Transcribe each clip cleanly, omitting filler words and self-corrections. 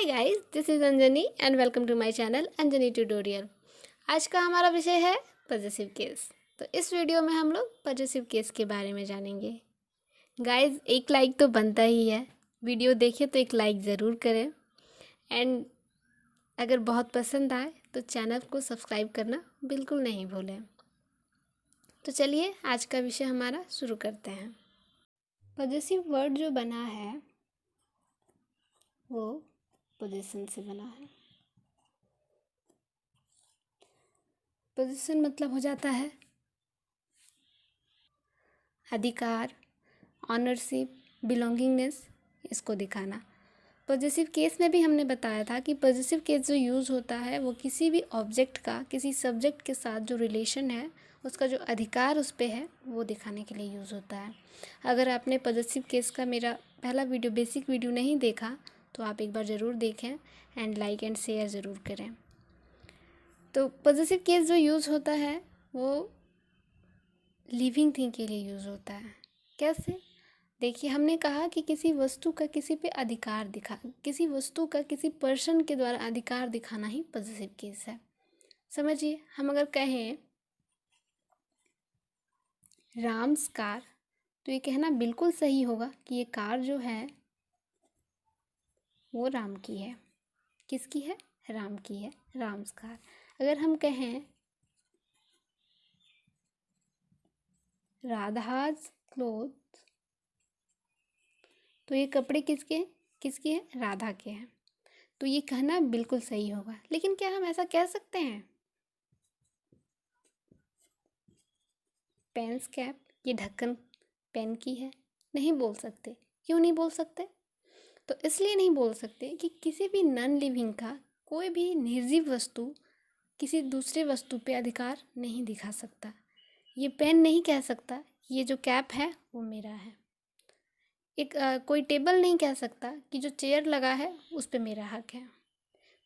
Hi guys, this is Anjani and welcome to my channel Anjani tutorial. आज का हमारा विषय है पॉजेसिव केस। तो इस वीडियो में हम लोग पॉजेसिव केस के बारे में जानेंगे। गाइस, एक लाइक तो बनता ही है। वीडियो देखें तो एक लाइक ज़रूर करें एंड अगर बहुत पसंद आए तो चैनल को सब्सक्राइब करना बिल्कुल नहीं भूलें। तो चलिए आज का विषय हमारा शुरू करते हैं। पॉजेसिव वर्ड जो बना है वो पोजीशन से बना है। पोजीशन मतलब हो जाता है अधिकार, ऑनरशिप, बिलोंगिंगनेस, इसको दिखाना। पॉजेसिव केस में भी हमने बताया था कि पॉजेसिव केस जो यूज़ होता है वो किसी भी ऑब्जेक्ट का किसी सब्जेक्ट के साथ जो रिलेशन है, उसका जो अधिकार उस पर है, वो दिखाने के लिए यूज़ होता है। अगर आपने पॉजेसिव केस का मेरा पहला वीडियो, बेसिक वीडियो नहीं देखा तो आप एक बार ज़रूर देखें एंड लाइक एंड शेयर ज़रूर करें। तो पॉजेसिव केस जो यूज़ होता है वो लिविंग थिंग के लिए यूज़ होता है। कैसे? देखिए, हमने कहा कि किसी वस्तु का किसी पे अधिकार किसी वस्तु का किसी पर्सन के द्वारा अधिकार दिखाना ही पॉजेसिव केस है। समझिए, हम अगर कहें राम्स कार, तो ये कहना बिल्कुल सही होगा कि ये कार जो है वो राम की है। किसकी है? राम की है, राम्स कार। अगर हम कहें राधाज क्लोथ, तो ये कपड़े किसके हैं? राधा के हैं। तो ये कहना बिल्कुल सही होगा। लेकिन क्या हम ऐसा कह सकते हैं? पेन्स कैप, ये ढक्कन पेन की है? नहीं बोल सकते। क्यों नहीं बोल सकते? तो इसलिए नहीं बोल सकते कि किसी भी नॉन लिविंग का कोई भी निर्जीव वस्तु किसी दूसरे वस्तु पे अधिकार नहीं दिखा सकता। ये पेन नहीं कह सकता ये जो कैप है वो मेरा है। कोई टेबल नहीं कह सकता कि जो चेयर लगा है उस पे मेरा हक है।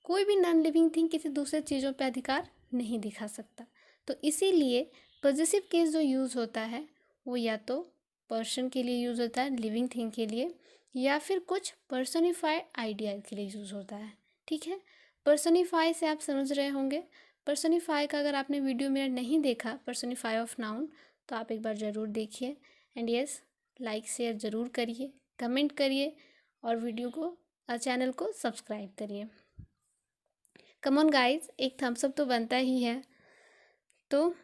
कोई भी नॉन लिविंग थिंग किसी दूसरे चीज़ों पे अधिकार नहीं दिखा सकता। तो इसीलिए पॉजेसिव केस जो यूज़ होता है वो या तो पर्सन के लिए यूज़ होता है, लिविंग थिंग के लिए, या फिर कुछ पर्सनिफाइड आइडिया के लिए यूज़ होता है। ठीक है, पर्सनिफाई से आप समझ रहे होंगे। पर्सनिफाई का अगर आपने वीडियो मेरा नहीं देखा, पर्सनिफाई ऑफ नाउन, तो आप एक बार ज़रूर देखिए एंड यस, लाइक शेयर ज़रूर करिए, कमेंट करिए और वीडियो को चैनल को सब्सक्राइब करिए। कम ऑन गाइज, एक थम्स अप तो बनता ही है। तो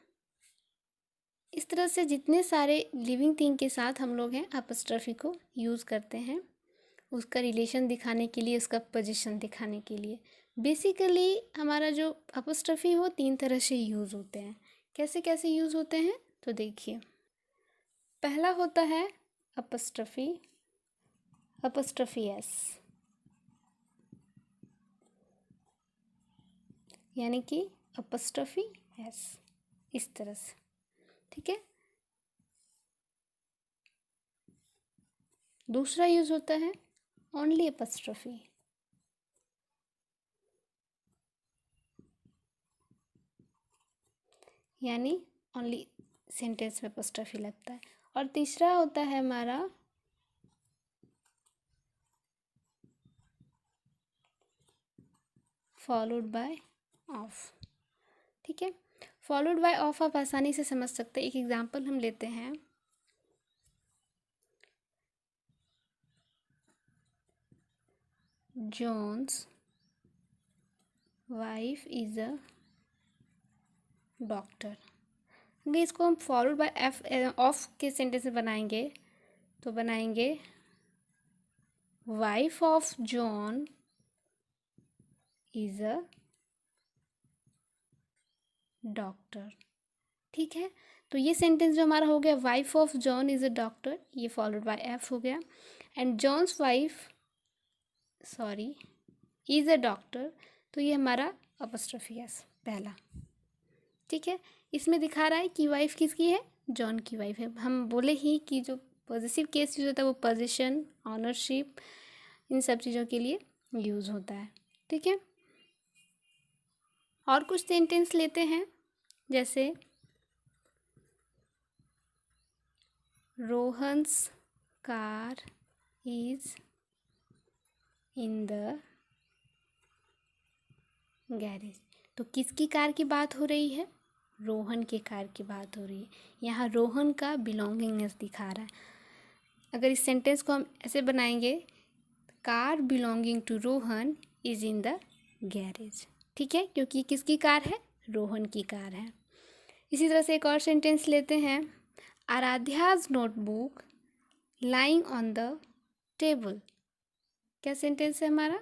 इस तरह से जितने सारे लिविंग थिंग के साथ हम लोग हैं अपस्ट्रफी को यूज़ करते हैं, उसका रिलेशन दिखाने के लिए, उसका पोजीशन दिखाने के लिए। बेसिकली हमारा जो अपस्ट्रफी हो 3 तरह से यूज़ होते हैं। कैसे कैसे यूज़ होते हैं तो देखिए, पहला होता है अपस्ट्रफी एस, यानी कि अपस्ट्रफी एस, इस तरह से। ठीक है, दूसरा यूज़ होता है ओनली अपस्ट्रफी, यानी ओनली सेंटेंस में अपस्ट्रफी लगता है। और तीसरा होता है हमारा फॉलोड बाय ऑफ। ठीक है, फॉलोड बाय ऑफ आप आसानी से समझ सकते हैं। एक एग्जांपल हम लेते हैं, John's wife is a doctor. अगर इसको हम फॉलोड बाय एफ ऑफ के सेंटेंस में बनाएंगे तो बनाएंगे wife of John is a doctor. ठीक है, तो ये सेंटेंस जो हमारा हो गया, wife of John is a doctor, ये फॉलोड बाय एफ हो गया। And John's wife is a doctor, तो ये हमारा अपस्ट्रफी एस पहला। ठीक है, इसमें दिखा रहा है कि वाइफ किसकी है? जॉन की वाइफ है। हम बोले ही कि जो पॉजेसिव केस यूज होता है वो पोजीशन, ऑनरशिप, इन सब चीज़ों के लिए यूज़ होता है। ठीक है, और कुछ सेंटेंस लेते हैं, जैसे Rohan's car is in the garage. तो किसकी कार की बात हो रही है? रोहन के कार की बात हो रही है। यहाँ रोहन का बिलोंगिंगनेस दिखा रहा है। अगर इस सेंटेंस को हम ऐसे बनाएंगे, car belonging to Rohan is in the garage. ठीक है, क्योंकि किसकी कार है? रोहन की कार है। इसी तरह से एक और सेंटेंस लेते हैं, Aaradhya's notebook lying on the table. क्या सेंटेंस है हमारा?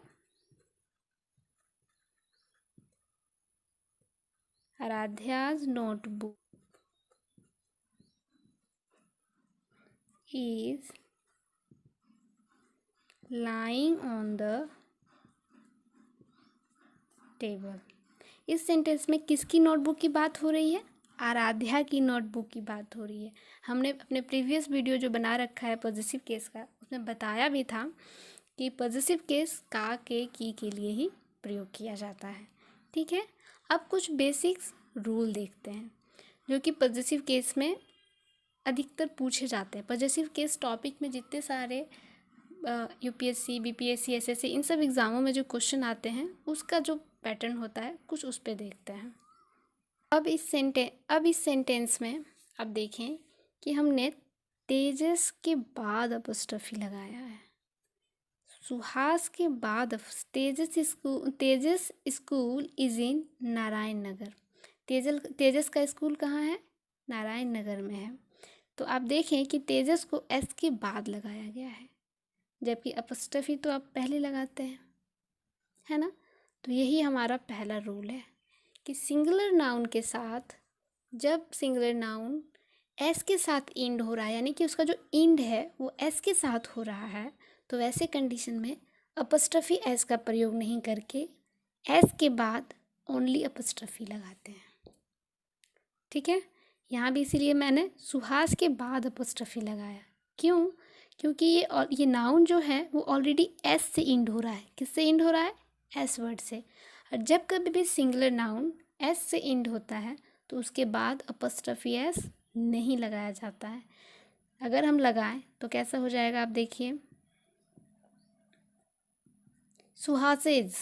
Aaradhya's notebook is lying on the table. इस सेंटेंस में किसकी नोटबुक की बात हो रही है? आराध्या की नोटबुक की बात हो रही है। हमने अपने प्रीवियस वीडियो जो बना रखा है पॉजिटिव केस का, उसमें बताया भी था कि पॉजिटिव केस का की के लिए ही प्रयोग किया जाता है। ठीक है, अब कुछ बेसिक्स रूल देखते हैं जो कि पॉजिटिव केस में अधिकतर पूछे जाते हैं। पॉजिटिव केस टॉपिक में जितने सारे यूपीएससी, बीपीएससी, एसएससी, इन सब एग्ज़ामों में जो क्वेश्चन आते हैं उसका जो पैटर्न होता है कुछ उस पर देखते हैं। अब इस सेंटेंस में अब देखें कि हमने तेजस के बाद अपॉस्ट्रोफी लगाया है। सुहास के बाद तेजस school is in Narayan Nagar. तेजस का स्कूल कहाँ है? नारायण नगर में है। तो आप देखें कि तेजस को एस के बाद लगाया गया है, जबकि अपॉस्ट्रोफी तो आप पहले लगाते हैं, है ना। तो यही हमारा पहला रूल है कि सिंगुलर नाउन के साथ, जब सिंगुलर नाउन एस के साथ इंड हो रहा है, यानी कि उसका जो इंड है वो एस के साथ हो रहा है, तो वैसे कंडीशन में अपॉस्ट्रोफी एस का प्रयोग नहीं करके एस के बाद ओनली अपॉस्ट्रोफी लगाते हैं। ठीक है, यहाँ भी इसीलिए मैंने सुहास के बाद अपॉस्ट्रोफी लगाया। क्यों? क्योंकि ये नाउन जो है वो ऑलरेडी एस से इंड हो रहा है। किससे इंड हो रहा है? एस वर्ड से। और जब कभी भी सिंगुलर नाउन एस से इंड होता है तो उसके बाद अपॉस्ट्रोफी एस नहीं लगाया जाता है। अगर हम लगाएं तो कैसा हो जाएगा, आप देखिए, सुहासिज,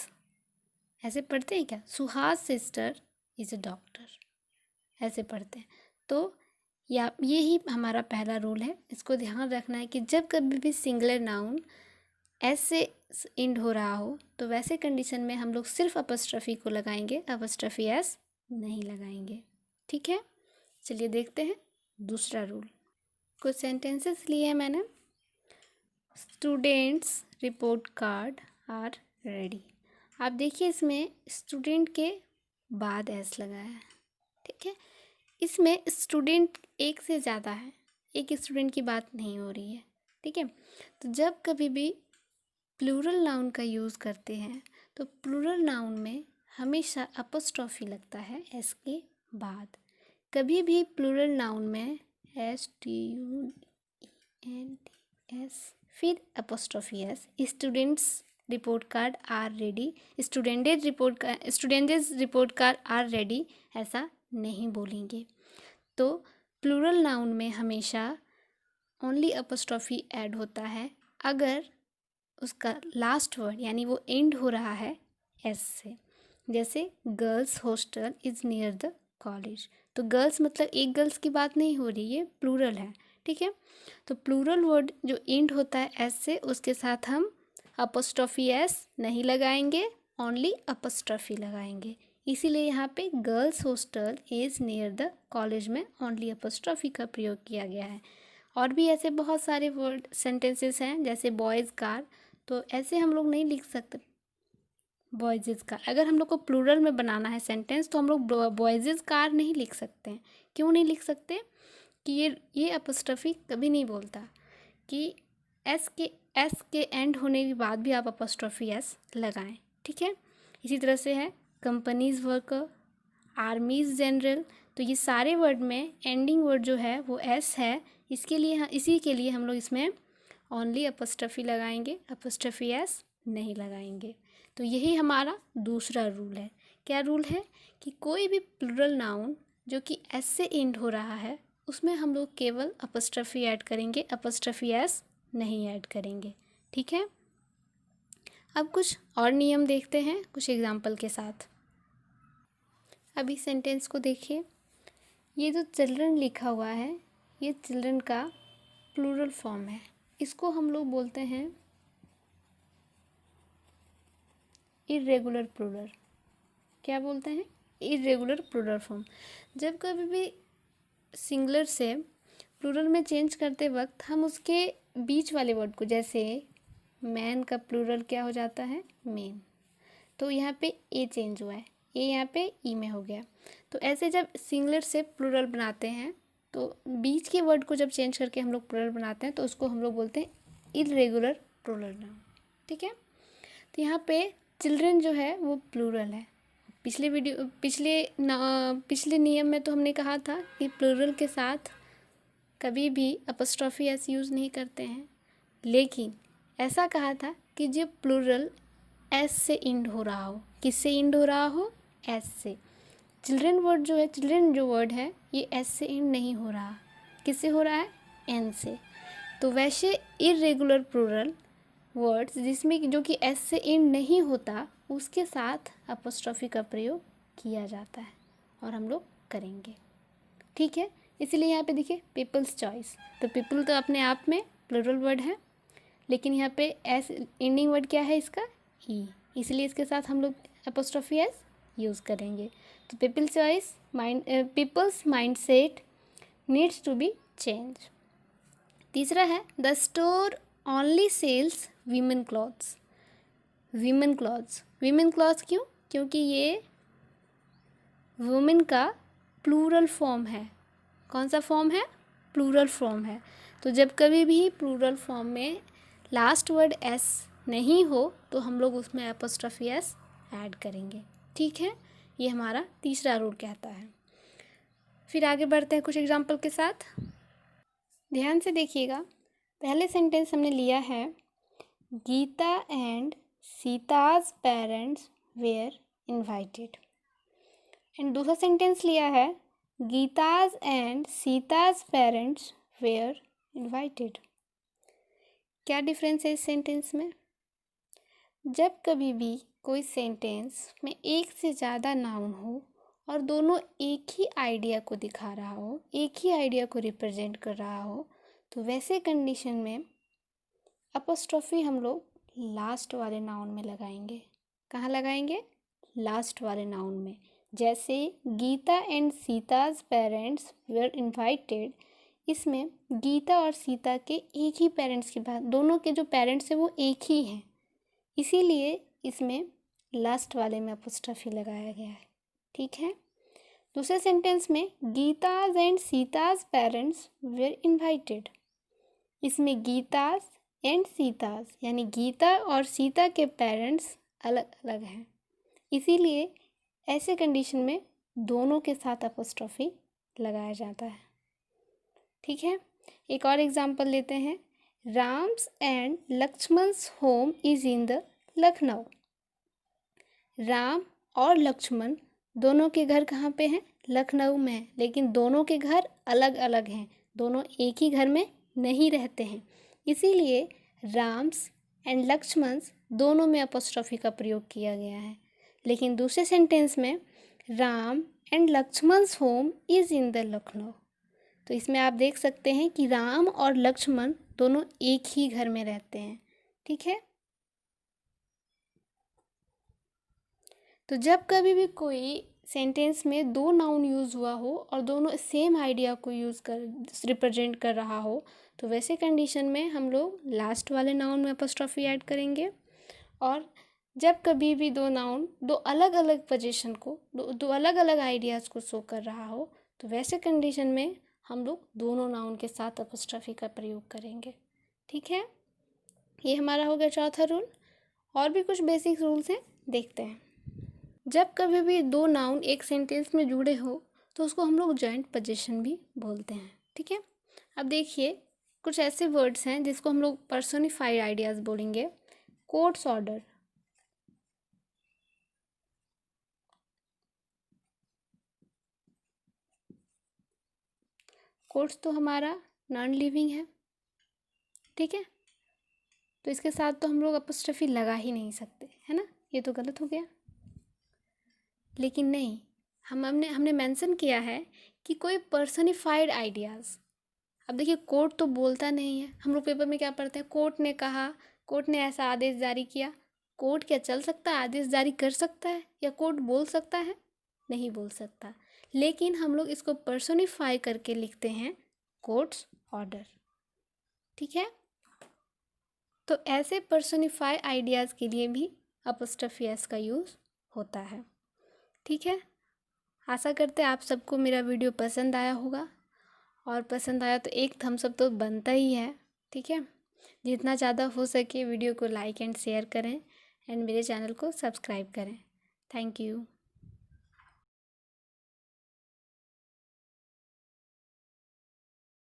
ऐसे पढ़ते हैं क्या? Suhas sister is a doctor, ऐसे पढ़ते हैं। तो यही हमारा पहला रूल है। इसको ध्यान रखना है कि जब कभी भी सिंगुलर नाउन एस से इंड हो रहा हो तो वैसे कंडीशन में हम लोग सिर्फ अपॉस्ट्रोफी को लगाएंगे, अपॉस्ट्रोफी एस नहीं लगाएंगे। ठीक है, चलिए देखते हैं दूसरा रूल। कुछ सेंटेंसेस लिए हैं मैंने। Students report card are ready. आप देखिए इसमें स्टूडेंट के बाद एस लगाया है। ठीक है, इसमें स्टूडेंट एक से ज़्यादा है, एक स्टूडेंट की बात नहीं हो रही है। ठीक है, तो जब कभी भी प्लूरल नाउन का यूज़ करते हैं तो प्लूरल नाउन में हमेशा अपॉस्ट्रोफी लगता है एस के बाद। कभी भी प्लूरल नाउन में STUDENTS फिर apostrophe S. Students report card are ready, students's report card are ready ऐसा नहीं बोलेंगे। तो प्लूरल नाउन में हमेशा ओनली अपॉस्ट्रोफी ऐड होता है अगर उसका लास्ट वर्ड यानी वो एंड हो रहा है एस से। जैसे girls hostel is near the college. तो गर्ल्स मतलब एक गर्ल्स की बात नहीं हो रही, ये प्लूरल है। ठीक है, तो प्लूरल वर्ड जो एंड होता है एस से, उसके साथ हम अपॉस्ट्रोफी एस नहीं लगाएंगे, ओनली अपॉस्ट्रोफी लगाएंगे। इसीलिए यहाँ पे girls hostel is near the college में ओनली अपॉस्ट्रोफी का प्रयोग किया गया है। और भी ऐसे बहुत सारे वर्ड सेंटेंसेस हैं, जैसे बॉयज़ कार, तो ऐसे हम लोग नहीं लिख सकते बॉयज़ कार। अगर हम लोग को प्लूरल में बनाना है सेंटेंस तो हम लोग बॉयज़ कार नहीं लिख सकते हैं। क्यों नहीं लिख सकते? कि ये अपॉस्ट्रोफी कभी नहीं बोलता कि एस के एंड होने के बाद भी आप अपॉस्ट्रोफी एस लगाएं। ठीक है, इसी तरह से है कंपनीज वर्कर, आर्मीज जनरल। तो ये सारे वर्ड में एंडिंग वर्ड जो है वो एस है। इसी के लिए हम लोग इसमें ओनली अपॉस्ट्रोफी लगाएंगे, अपॉस्ट्रोफी एस नहीं लगाएंगे। तो यही हमारा दूसरा रूल है। क्या रूल है? कि कोई भी प्लूरल नाउन जो कि एस से एंड हो रहा है उसमें हम लोग केवल अपॉस्ट्रोफी ऐड करेंगे, अपॉस्ट्रोफी एस नहीं ऐड करेंगे। ठीक है, अब कुछ और नियम देखते हैं कुछ एग्जाम्पल के साथ। अभी सेंटेंस को देखिए, ये जो चिल्ड्रन लिखा हुआ है, ये चिल्ड्रन का प्लूरल फॉर्म है। इसको हम लोग बोलते हैं इर्रेगुलर प्लूरल। क्या बोलते हैं? Irregular plural form. जब कभी भी सिंगुलर से प्लूरल में चेंज करते वक्त हम उसके बीच वाले वर्ड को, जैसे मैन का प्लूरल क्या हो जाता है? मेन। तो यहाँ पे ए चेंज हुआ है, ए यहाँ पे ई में हो गया। तो ऐसे जब सिंगुलर से प्लूरल बनाते हैं तो बीच के वर्ड को जब चेंज करके हम लोग प्लूरल बनाते हैं तो उसको हम लोग बोलते हैं इर्रेगुलर प्लूरल नाउन। ठीक है, तो यहाँ पे चिल्ड्रन जो है वो प्लूरल है। पिछले नियम में तो हमने कहा था कि प्लूरल के साथ कभी भी अपॉस्ट्रोफी एस यूज़ नहीं करते हैं, लेकिन ऐसा कहा था कि जब प्लूरल एस से इंड हो रहा हो। किससे इंड हो रहा हो? एस से। चिल्ड्रन जो वर्ड है ये एस से इंड नहीं हो रहा। किससे हो रहा है? एन से। तो वैसे इर्रेगुलर प्लूरल वर्ड्स जिसमें जो कि एस से इंड नहीं होता, उसके साथ अपॉस्ट्रोफी का प्रयोग किया जाता है और हम लोग करेंगे। ठीक है, इसलिए यहाँ पे देखिए पीपल्स चॉइस। तो पीपल तो अपने आप में प्लूरल वर्ड है, लेकिन यहाँ पे एस एंडिंग वर्ड क्या है इसका? ई। इसलिए इसके साथ हम लोग अपॉस्ट्रोफी एस यूज़ करेंगे। तो people's mind set needs to be change. तीसरा है the store only sells women clothes. Women clothes क्यों? क्योंकि ये वुमेन का प्लूरल फॉर्म है। कौन सा फॉर्म है? प्लूरल फॉर्म है। तो जब कभी भी प्लूरल फॉर्म में लास्ट वर्ड एस नहीं हो तो हम लोग उसमें अपॉस्ट्रोफी एस ऐड करेंगे। ठीक है, ये हमारा तीसरा रूल कहता है। फिर आगे बढ़ते हैं कुछ एग्जाम्पल के साथ। ध्यान से देखिएगा, पहले सेंटेंस हमने लिया है Gita and Sita's parents were invited, and दूसरा सेंटेंस लिया है Gita's and Sita's parents were invited. क्या डिफरेंस है इस सेंटेंस में? जब कभी भी कोई सेंटेंस में एक से ज़्यादा नाउन हो और दोनों एक ही आइडिया को दिखा रहा हो, एक ही आइडिया को रिप्रेजेंट कर रहा हो, तो वैसे कंडीशन में अपॉस्ट्रोफी हम लोग लास्ट वाले नाउन में लगाएंगे। कहाँ लगाएंगे? लास्ट वाले नाउन में। जैसे Gita and Sita's parents were invited, इसमें गीता और सीता के एक ही पेरेंट्स की बात, दोनों के जो पेरेंट्स हैं वो एक ही हैं, इसीलिए इसमें लास्ट वाले में अपॉस्ट्रोफी लगाया गया है। ठीक है, दूसरे सेंटेंस में Gita's and Sita's parents were invited, इसमें गीताज एंड सीताज यानी गीता और सीता के पेरेंट्स अलग अलग हैं, इसीलिए ऐसे कंडीशन में दोनों के साथ अपॉस्ट्रोफी लगाया जाता है। ठीक है, एक और एग्जांपल लेते हैं। Ram's and Lakshman's home is in the Lucknow. Ram और लक्ष्मण दोनों के घर कहाँ पे हैं? लखनऊ में हैं, लेकिन दोनों के घर अलग अलग हैं, दोनों एक ही घर में नहीं रहते हैं, इसीलिए राम्स एंड लक्ष्मण्स दोनों में अपॉस्ट्रोफी का प्रयोग किया गया है। लेकिन दूसरे सेंटेंस में Ram and Lakshman's home is in the Lucknow, तो इसमें आप देख सकते हैं कि राम और लक्ष्मण दोनों एक ही घर में रहते हैं। ठीक है, तो जब कभी भी कोई सेंटेंस में दो नाउन यूज़ हुआ हो और दोनों सेम आइडिया को यूज़ कर रिप्रेजेंट कर रहा हो, तो वैसे कंडीशन में हम लोग लास्ट वाले नाउन में अपॉस्ट्रोफी ऐड करेंगे। और जब कभी भी दो नाउन दो अलग अलग पोजीशन को, दो अलग अलग आइडियाज़ को शो कर रहा हो, तो वैसे कंडीशन में हम लोग दोनों नाउन के साथ अपॉस्ट्रोफी का प्रयोग करेंगे। ठीक है, ये हमारा हो गया चौथा रूल। और भी कुछ बेसिक रूल्स हैं, देखते हैं। जब कभी भी दो नाउन एक सेंटेंस में जुड़े हो तो उसको हम लोग जॉइंट पोजीशन भी बोलते हैं। ठीक है, अब देखिए कुछ ऐसे वर्ड्स हैं जिसको हम लोग पर्सोनिफाइड आइडियाज़ बोलेंगे। कोर्ट्स ऑर्डर, कोर्ट्स तो हमारा नॉन लिविंग है। ठीक है, तो इसके साथ तो हम लोग अपॉस्ट्रोफी लगा ही नहीं सकते, है ना, ये तो गलत हो गया। लेकिन नहीं, हमने मेंशन किया है कि कोई पर्सनिफाइड आइडियाज़। अब देखिए कोर्ट तो बोलता नहीं है, हम लोग पेपर में क्या पढ़ते हैं, कोर्ट ने कहा, कोर्ट ने ऐसा आदेश जारी किया। कोर्ट क्या चल सकता है, आदेश जारी कर सकता है, या कोर्ट बोल सकता है? नहीं बोल सकता। लेकिन हम लोग इसको पर्सोनिफाई करके लिखते हैं कोर्ट्स ऑर्डर। ठीक है, तो ऐसे पर्सोनिफाई आइडियाज़ के लिए भी अपॉस्ट्रोफी एस का यूज़ होता है। ठीक है, आशा करते हैं आप सबको मेरा वीडियो पसंद आया होगा, और पसंद आया तो एक थम्स अप तो बनता ही है। ठीक है, जितना ज़्यादा हो सके वीडियो को लाइक एंड शेयर करें, एंड मेरे चैनल को सब्सक्राइब करें। Thank you.